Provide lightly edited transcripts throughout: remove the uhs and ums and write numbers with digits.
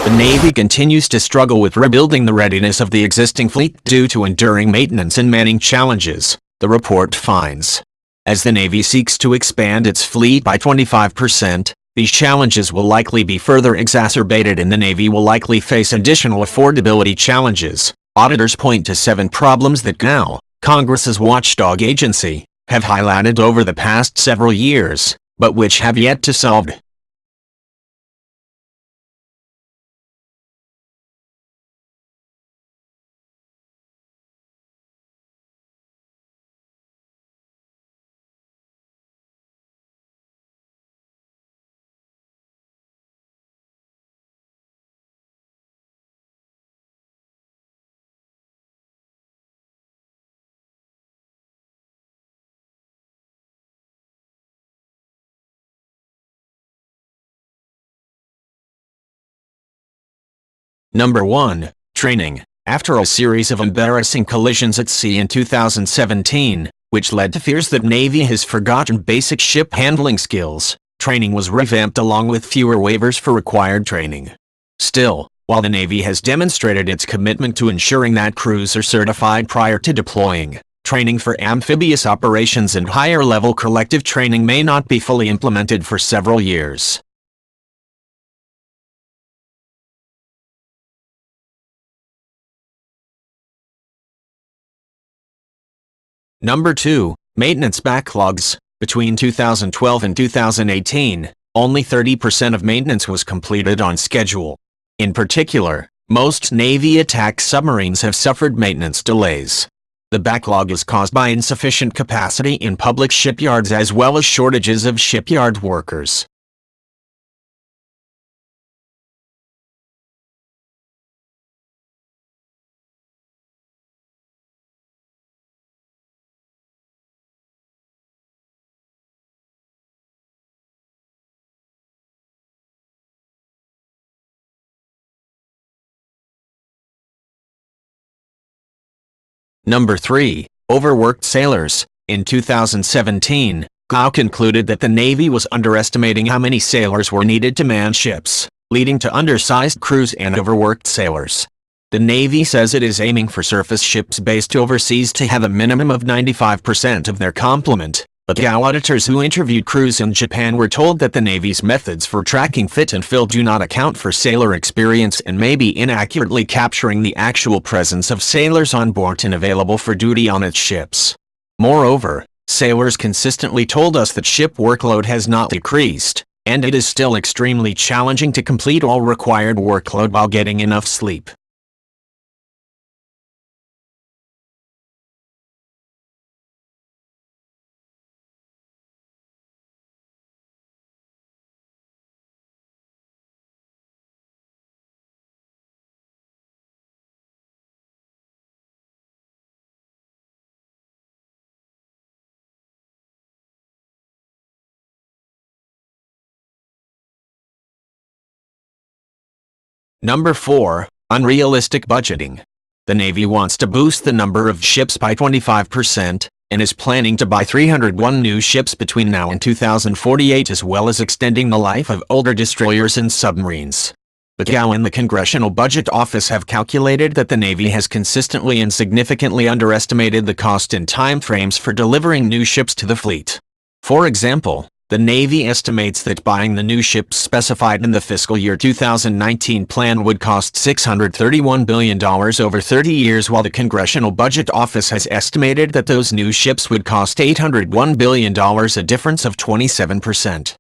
The Navy continues to struggle with rebuilding the readiness of the existing fleet due to enduring maintenance and manning challenges, the report finds. As the Navy seeks to expand its fleet by 25%, these challenges will likely be further exacerbated and the Navy will likely face additional affordability challenges. Auditors point to 7 problems that now, Congress's watchdog agency, have highlighted over the past several years, but which have yet to solve. Number 1. Training. After a series of embarrassing collisions at sea in 2017, which led to fears that Navy has forgotten basic ship handling skills, training was revamped along with fewer waivers for required training. Still, while the Navy has demonstrated its commitment to ensuring that crews are certified prior to deploying, training for amphibious operations and higher-level collective training may not be fully implemented for several years. Number 2. Maintenance backlogs. Between 2012 and 2018, only 30% of maintenance was completed on schedule. In particular, most Navy attack submarines have suffered maintenance delays. The backlog is caused by insufficient capacity in public shipyards as well as shortages of shipyard workers. Number 3. Overworked sailors. In 2017, GAO concluded that the Navy was underestimating how many sailors were needed to man ships, leading to undersized crews and overworked sailors. The Navy says it is aiming for surface ships based overseas to have a minimum of 95% of their complement, but GAO auditors who interviewed crews in Japan were told that the Navy's methods for tracking fit and fill do not account for sailor experience and may be inaccurately capturing the actual presence of sailors on board and available for duty on its ships. Moreover, sailors consistently told us that ship workload has not decreased, and it is still extremely challenging to complete all required workload while getting enough sleep. Number 4. Unrealistic budgeting. The Navy wants to boost the number of ships by 25%, and is planning to buy 301 new ships between now and 2048 as well as extending the life of older destroyers and submarines. But GAO and the Congressional Budget Office have calculated that the Navy has consistently and significantly underestimated the cost and time frames for delivering new ships to the fleet. For example, the Navy estimates that buying the new ships specified in the fiscal year 2019 plan would cost $631 billion over 30 years, while the Congressional Budget Office has estimated that those new ships would cost $801 billion, a difference of 27%.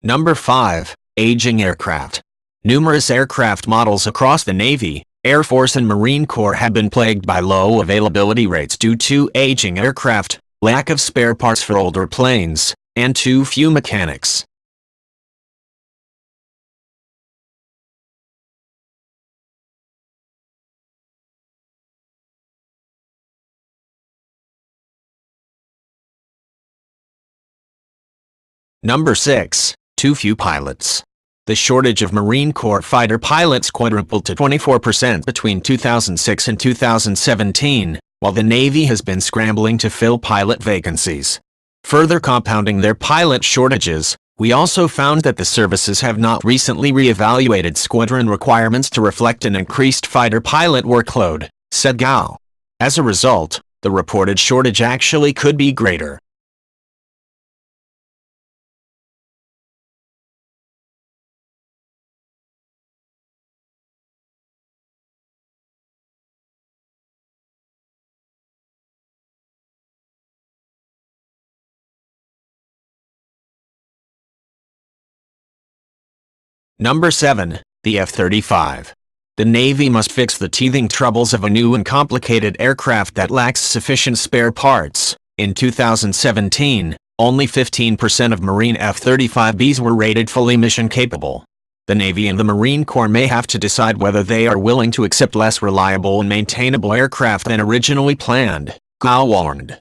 Number 5. Aging aircraft. Numerous aircraft models across the Navy, Air Force and Marine Corps have been plagued by low availability rates due to aging aircraft, lack of spare parts for older planes, and too few mechanics. Number 6. Too few pilots. The shortage of Marine Corps fighter pilots quadrupled to 24% between 2006 and 2017, while the Navy has been scrambling to fill pilot vacancies. Further compounding their pilot shortages, we also found that the services have not recently re-evaluated squadron requirements to reflect an increased fighter pilot workload, said Gao. As a result, the reported shortage actually could be greater. Number 7. The F-35. The Navy must fix the teething troubles of a new and complicated aircraft that lacks sufficient spare parts. In 2017, only 15% of Marine F-35Bs were rated fully mission-capable. The Navy and the Marine Corps may have to decide whether they are willing to accept less reliable and maintainable aircraft than originally planned, Gao warned.